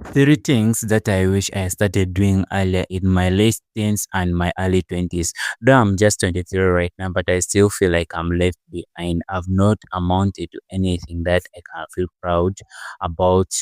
Three things that I wish I started doing earlier in my late teens and my early 20s. Though I'm just 23 right now, but I still feel like I'm left behind. I've not amounted to anything that I can feel proud about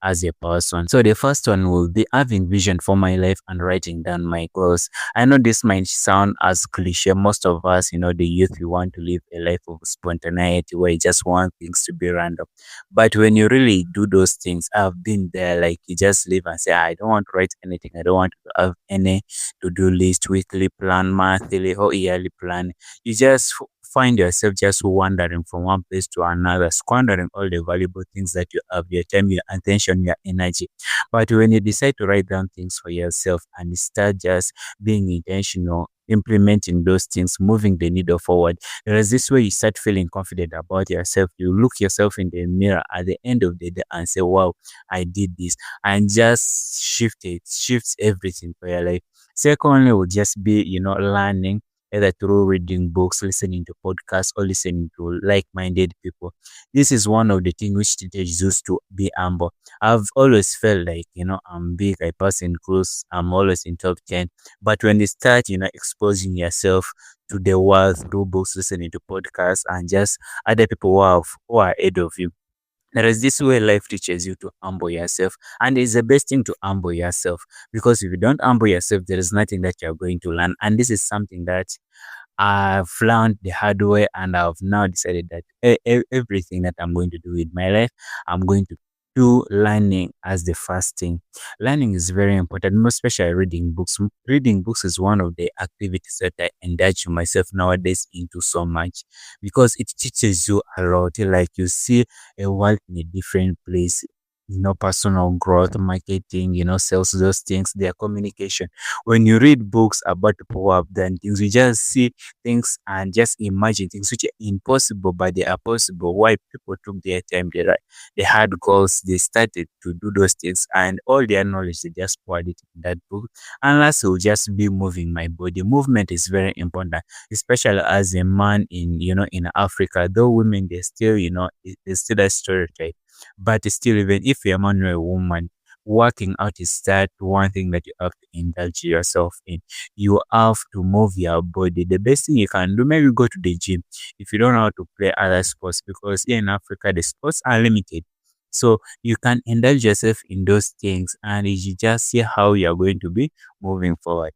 as a person. So the first one will be having vision for my life and writing down my goals. I know this might sound as cliche. Most of us, the youth, we want to live a life of spontaneity where you just want things to be random. But when you really do those things, I've been there, like you just live and say, I don't want to write anything. I don't want to have any to-do list, weekly plan, monthly or yearly plan. You just find yourself just wandering from one place to another, squandering all the valuable things that you have, your time, your attention, your energy. But when you decide to write down things for yourself and start just being intentional, implementing those things, moving the needle forward, there is this way you start feeling confident about yourself. You look yourself in the mirror at the end of the day and say, wow, I did this. And just shifts everything for your life. Secondly, will just be, learning either through reading books, listening to podcasts, or listening to like-minded people. This is one of the things which teaches us to be humble. I've always felt like, I'm big, I pass in close, I'm always in top 10. But when you start, exposing yourself to the world through books, listening to podcasts, and just other people who are ahead of you. There is this way life teaches you to humble yourself, and it's the best thing to humble yourself because if you don't humble yourself, there is nothing that you're going to learn. And this is something that I've learned the hard way, and I've now decided that everything that I'm going to do with my life, I'm going to do learning as the first thing. Learning is very important, most especially reading books. Reading books is one of the activities that I indulge myself nowadays into so much because it teaches you a lot. Like you see a world in a different place. Personal growth, marketing, sales, those things, their communication. When you read books about people who have done things, you just see things and just imagine things which are impossible, but they are possible. Why people took their time, they had goals, they started to do those things, and all their knowledge they just poured it in that book. And last will just be moving my body. Movement is very important, especially as a man in Africa. Though women they still, they still a stereotype. But still, even if you're a man or a woman, working out is that one thing that you have to indulge yourself in. You have to move your body. The best thing you can do, maybe go to the gym if you don't know how to play other sports, because here in Africa, the sports are limited. So you can indulge yourself in those things and you just see how you're going to be moving forward.